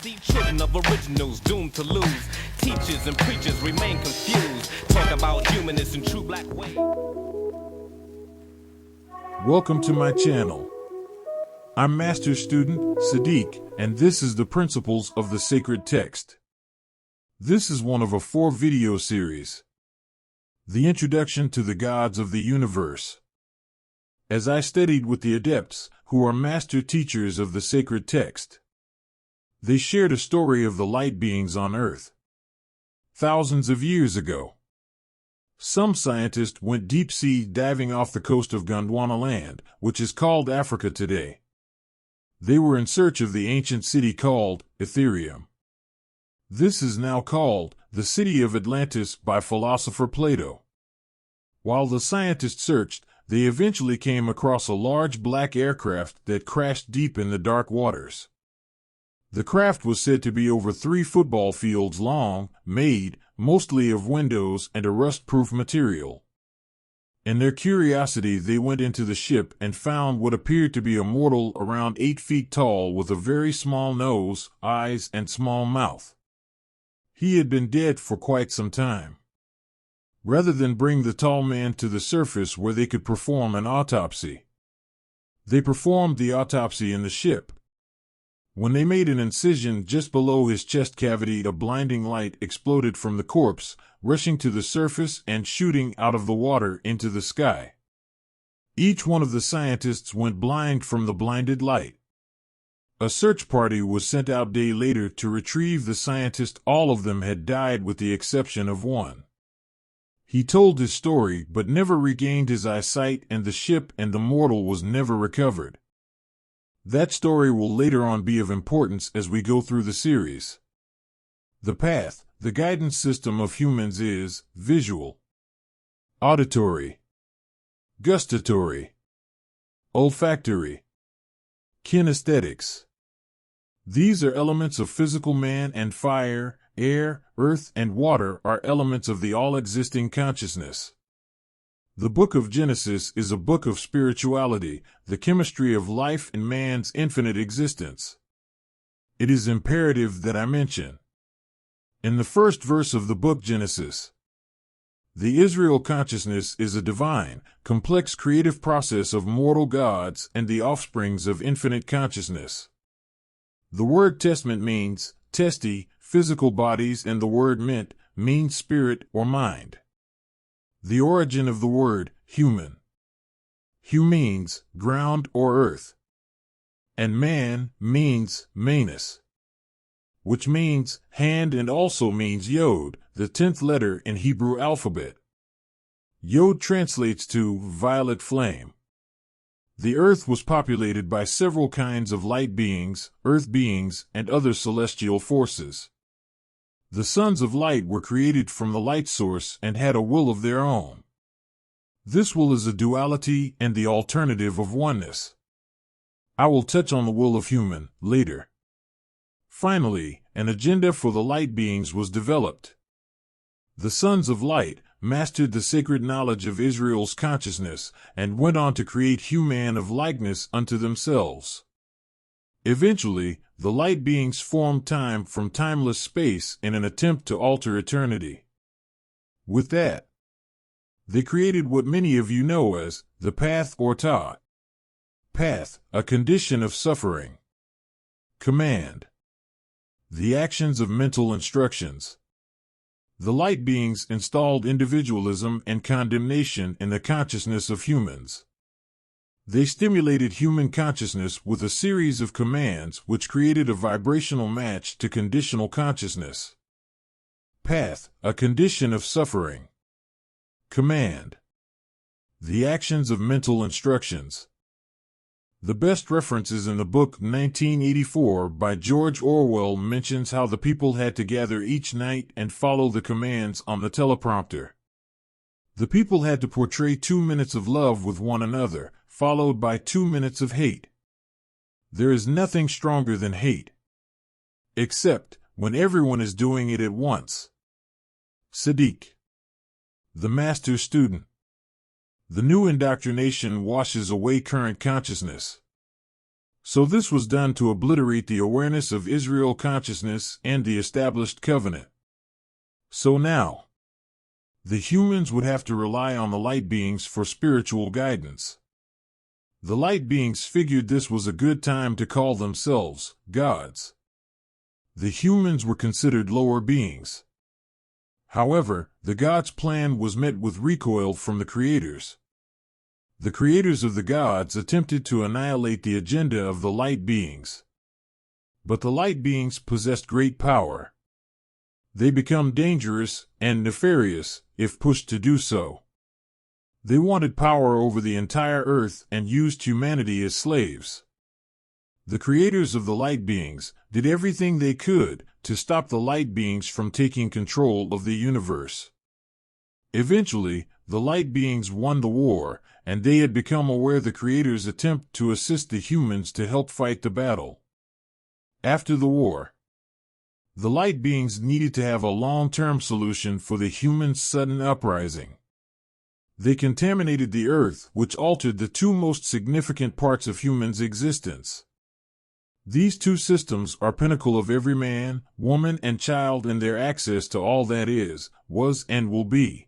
MD children of originals doomed to lose. Teachers and preachers remain confused. Talk about humanists and true black ways. Welcome to my channel. I'm Master Student Sadiq, and this is the Principles of the Sacred Text. This is one of a 4-video series. The Introduction to the Gods of the Universe. As I studied with the adepts, who are master teachers of the sacred text, they shared a story of the light beings on Earth thousands of years ago. Some scientists went deep-sea diving off the coast of Gondwana land, which is called Africa today. They were in search of the ancient city called Ethereum. This is now called the city of Atlantis by philosopher Plato. While the scientists searched, they eventually came across a large black aircraft that crashed deep in the dark waters. The craft was said to be over 3 football fields long, made mostly of windows and a rust-proof material. In their curiosity, they went into the ship and found what appeared to be a mortal around 8 feet tall with a very small nose, eyes, and small mouth. He had been dead for quite some time. Rather than bring the tall man to the surface where they could perform an autopsy, they performed the autopsy in the ship. When they made an incision just below his chest cavity, a blinding light exploded from the corpse, rushing to the surface and shooting out of the water into the sky. Each one of the scientists went blind from the blinded light. A search party was sent out a day later to retrieve the scientists. All of them had died with the exception of one. He told his story but never regained his eyesight, and the ship and the mortal was never recovered. That story will later on be of importance as we go through the series. The path, the guidance system of humans is visual, auditory, gustatory, olfactory, kinesthetics. These are elements of physical man, and fire, air, earth, and water are elements of the all-existing consciousness. The book of Genesis is a book of spirituality, the chemistry of life and man's infinite existence. It is imperative that I mention, in the first verse of the book Genesis, the Israel consciousness is a divine, complex creative process of mortal gods and the offsprings of infinite consciousness. The word testament means testi, physical bodies, and the word ment means spirit or mind. The origin of the word human. Hu means ground or earth, and man means manus, which means hand and also means yod, the 10th letter in Hebrew alphabet. Yod translates to violet flame. The earth was populated by several kinds of light beings, earth beings, and other celestial forces. The sons of light were created from the light source and had a will of their own. This will is a duality and the alternative of oneness. I will touch on the will of human later. Finally, an agenda for the light beings was developed. The sons of light mastered the sacred knowledge of Israel's consciousness and went on to create human of likeness unto themselves. Eventually, the light beings formed time from timeless space in an attempt to alter eternity. With that, they created what many of you know as the path or ta. Path, a condition of suffering. Command, the actions of mental instructions. The light beings installed individualism and condemnation in the consciousness of humans. They stimulated human consciousness with a series of commands which created a vibrational match to conditional consciousness. Path, a condition of suffering. Command, the actions of mental instructions. The best references in the book 1984 by George Orwell mentions how the people had to gather each night and follow the commands on the teleprompter. The people had to portray 2 minutes of love with one another, followed by 2 minutes of hate. There is nothing stronger than hate, except when everyone is doing it at once. Sadiq, the master student. The new indoctrination washes away current consciousness. So this was done to obliterate the awareness of Israel consciousness and the established covenant. So now, the humans would have to rely on the light beings for spiritual guidance. The light beings figured this was a good time to call themselves gods. The humans were considered lower beings. However, the gods' plan was met with recoil from the creators. The creators of the gods attempted to annihilate the agenda of the light beings. But the light beings possessed great power. They become dangerous and nefarious if pushed to do so. They wanted power over the entire earth and used humanity as slaves. The creators of the light beings did everything they could to stop the light beings from taking control of the universe. Eventually, the light beings won the war, and they had become aware the creators' attempt to assist the humans to help fight the battle. After the war, the light beings needed to have a long-term solution for the humans' sudden uprising. They contaminated the earth, which altered the two most significant parts of humans' existence. These two systems are pinnacle of every man, woman, and child in their access to all that is, was, and will be.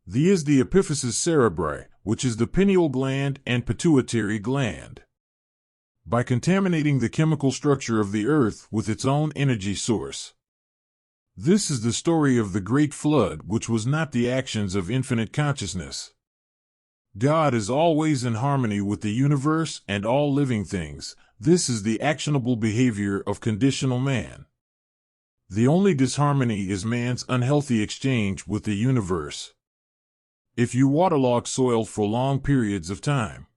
The is the epiphysis cerebri, which is the pineal gland and pituitary gland. By contaminating the chemical structure of the earth with its own energy source. This is the story of the Great Flood, which was not the actions of infinite consciousness. God is always in harmony with the universe and all living things. This is the actionable behavior of conditional man. The only disharmony is man's unhealthy exchange with the universe. If you waterlog soil for long periods of time,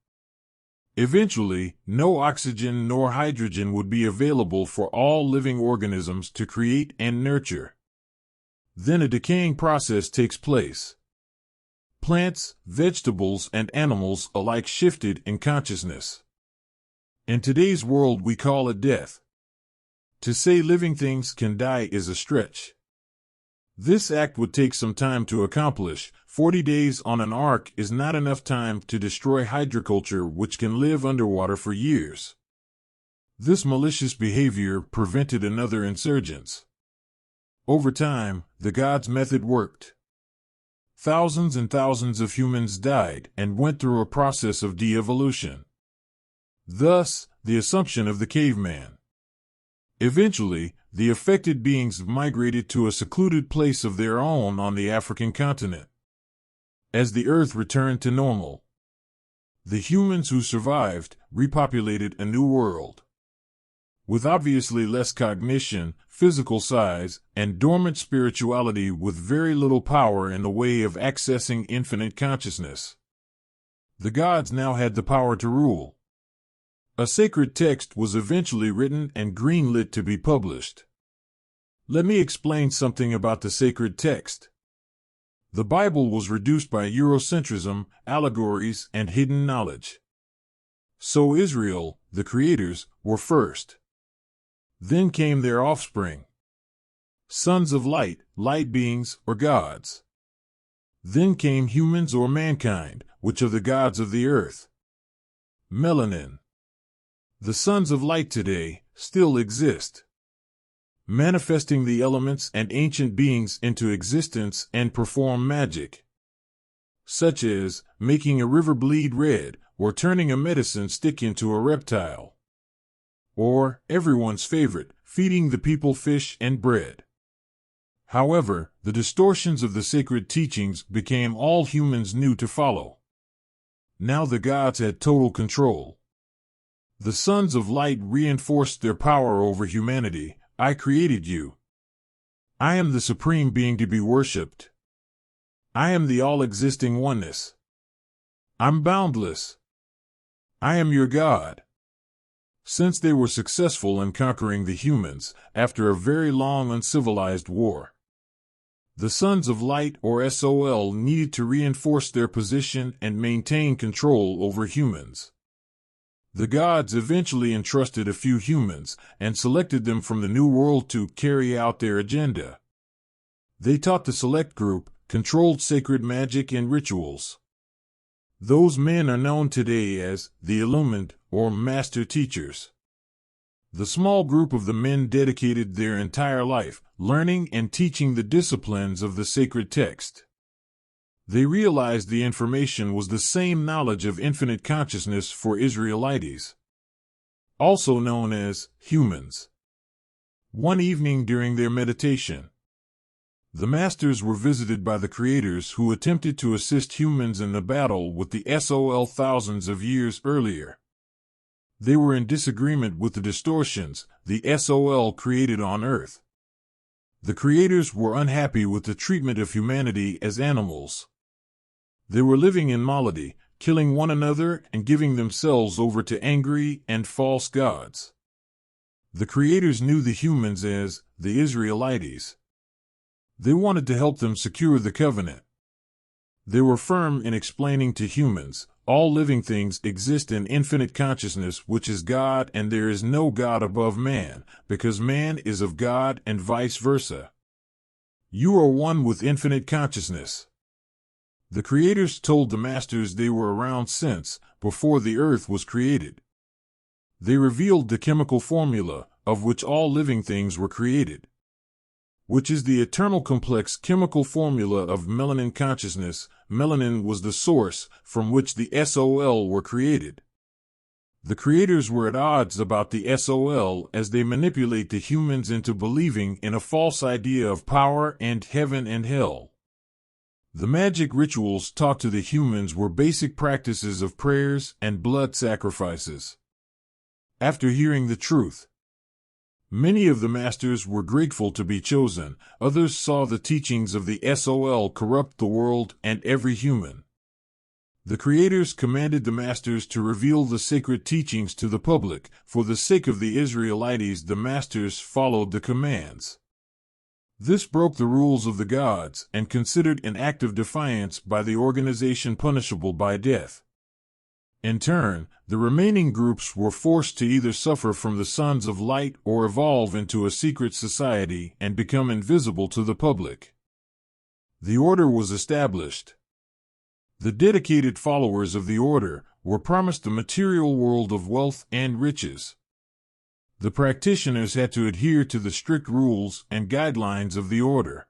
eventually, no oxygen nor hydrogen would be available for all living organisms to create and nurture. Then a decaying process takes place. Plants, vegetables, and animals alike shifted in consciousness. In today's world, we call it death. To say living things can die is a stretch. This act would take some time to accomplish. 40 days on an ark is not enough time to destroy hydroculture, which can live underwater for years. This malicious behavior prevented another insurgence. Over time, the gods' method worked. Thousands and thousands of humans died and went through a process of de-evolution. Thus, the assumption of the caveman. Eventually, the affected beings migrated to a secluded place of their own on the African continent. As the earth returned to normal, the humans who survived repopulated a new world. With obviously less cognition, physical size, and dormant spirituality, with very little power in the way of accessing infinite consciousness. The gods now had the power to rule. A sacred text was eventually written and greenlit to be published. Let me explain something about the sacred text. The Bible was reduced by Eurocentrism, allegories, and hidden knowledge. So Israel, the creators, were first. Then came their offspring. Sons of light, light beings, or gods. Then came humans or mankind, which are the gods of the earth. Melanin. The sons of light today still exist, manifesting the elements and ancient beings into existence and perform magic, such as making a river bleed red or turning a medicine stick into a reptile, or, everyone's favorite, feeding the people fish and bread. However, the distortions of the sacred teachings became all humans knew to follow. Now the gods had total control. The sons of light reinforced their power over humanity. I created you. I am the supreme being to be worshipped. I am the all-existing oneness. I'm boundless. I am your God. Since they were successful in conquering the humans after a very long uncivilized war, the sons of light, or SOL, needed to reinforce their position and maintain control over humans. The gods eventually entrusted a few humans and selected them from the New World to carry out their agenda. They taught the select group, controlled sacred magic and rituals. Those men are known today as the Illumined, or master teachers. The small group of the men dedicated their entire life learning and teaching the disciplines of the sacred text. They realized the information was the same knowledge of infinite consciousness for Israelites, also known as humans. One evening during their meditation, the masters were visited by the creators who attempted to assist humans in the battle with the Sol thousands of years earlier. They were in disagreement with the distortions the Sol created on Earth. The creators were unhappy with the treatment of humanity as animals. They were living in malady, killing one another and giving themselves over to angry and false gods. The creators knew the humans as the Israelites. They wanted to help them secure the covenant. They were firm in explaining to humans, all living things exist in infinite consciousness, which is God, and there is no God above man, because man is of God and vice versa. You are one with infinite consciousness. The creators told the masters they were around since before the earth was created. They revealed the chemical formula of which all living things were created, which is the eternal complex chemical formula of melanin consciousness. Melanin was the source from which the Sol were created. The creators were at odds about the Sol as they manipulate the humans into believing in a false idea of power and heaven and hell. The magic rituals taught to the humans were basic practices of prayers and blood sacrifices. After hearing the truth, many of the masters were grateful to be chosen. Others saw the teachings of the Sol corrupt the world and every human. The creators commanded the masters to reveal the sacred teachings to the public. For the sake of the Israelites, the masters followed the commands. This broke the rules of the gods and considered an act of defiance by the organization punishable by death. In turn, the remaining groups were forced to either suffer from the sons of light or evolve into a secret society and become invisible to the public. The order was established. The dedicated followers of the order were promised the material world of wealth and riches. The practitioners had to adhere to the strict rules and guidelines of the order.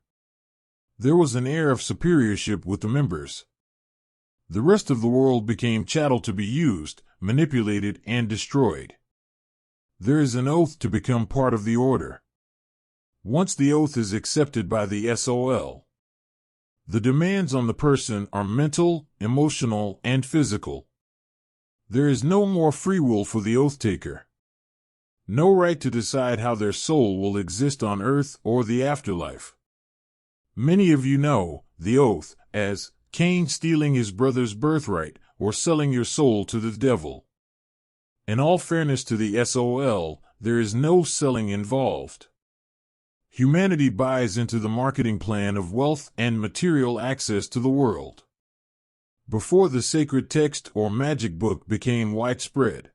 There was an air of superiorship with the members. The rest of the world became chattel to be used, manipulated, and destroyed. There is an oath to become part of the order. Once the oath is accepted by the Sol, the demands on the person are mental, emotional, and physical. There is no more free will for the oath taker. No right to decide how their soul will exist on earth or the afterlife. Many of you know the oath as Cain stealing his brother's birthright or selling your soul to the devil. In all fairness to the Sol, there is no selling involved. Humanity buys into the marketing plan of wealth and material access to the world. Before the sacred text or magic book became widespread,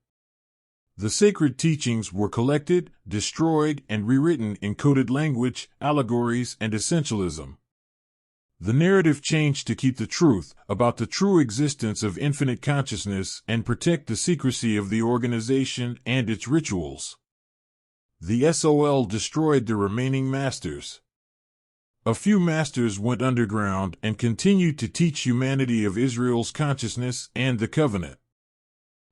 the sacred teachings were collected, destroyed, and rewritten in coded language, allegories, and essentialism. The narrative changed to keep the truth about the true existence of infinite consciousness and protect the secrecy of the organization and its rituals. The Sol destroyed the remaining masters. A few masters went underground and continued to teach humanity of Israel's consciousness and the covenant.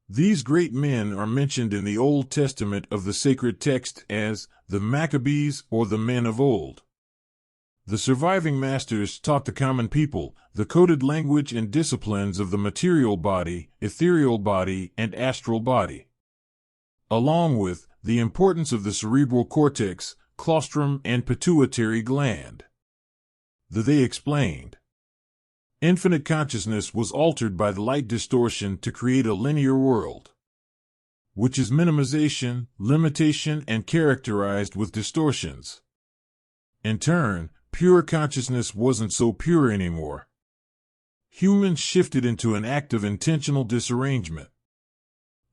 These great men are mentioned in the Old Testament of the sacred text as the Maccabees or the men of old. The surviving masters taught the common people the coded language and disciplines of the material body, ethereal body, and astral body, along with the importance of the cerebral cortex, claustrum, and pituitary gland. They explained. Infinite consciousness was altered by the light distortion to create a linear world, which is minimization, limitation, and characterized with distortions. In turn, pure consciousness wasn't so pure anymore. Humans shifted into an act of intentional disarrangement.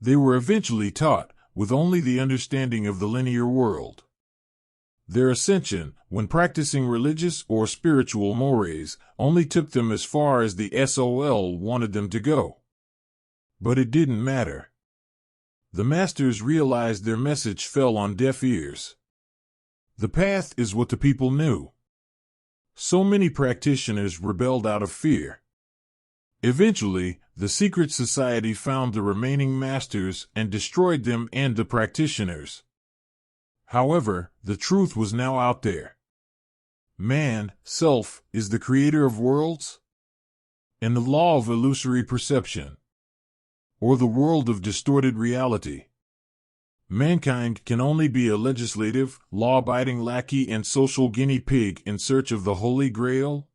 They were eventually taught, with only the understanding of the linear world. Their ascension, when practicing religious or spiritual mores, only took them as far as the Sol wanted them to go. But it didn't matter. The masters realized their message fell on deaf ears. The path is what the people knew. So many practitioners rebelled out of fear. Eventually, the secret society found the remaining masters and destroyed them and the practitioners. However, the truth was now out there. Man, self, is the creator of worlds? And the law of illusory perception? Or the world of distorted reality? Mankind can only be a legislative, law-abiding lackey and social guinea pig in search of the Holy Grail?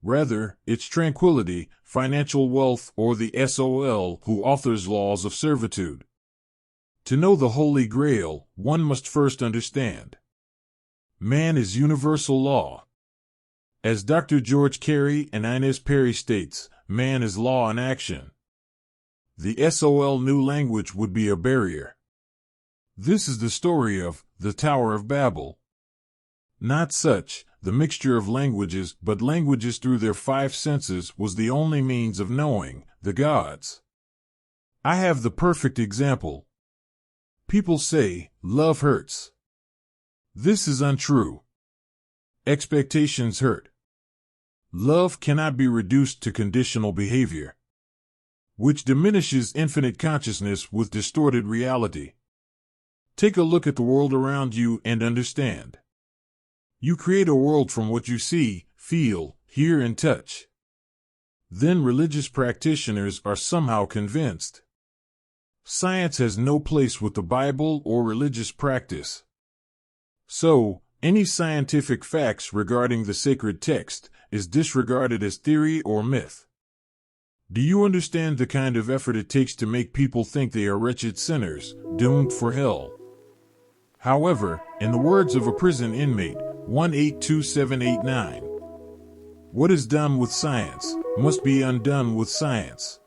Rather, it's tranquility, financial wealth, or the SOL who authors laws of servitude. To know the Holy Grail, one must first understand. Man is universal law. As Dr. George Carey and Inez Perry states, man is law in action. The SOL new language would be a barrier. This is the story of the Tower of Babel. Not such, the mixture of languages, but languages through their five senses was the only means of knowing the gods. I have the perfect example. People say, love hurts. This is untrue. Expectations hurt. Love cannot be reduced to conditional behavior, which diminishes infinite consciousness with distorted reality. Take a look at the world around you and understand. You create a world from what you see, feel, hear, and touch. Then religious practitioners are somehow convinced. Science has no place with the Bible or religious practice. So, any scientific facts regarding the sacred text is disregarded as theory or myth. Do you understand the kind of effort it takes to make people think they are wretched sinners, doomed for hell? However, in the words of a prison inmate, 182789, what is done with science must be undone with science.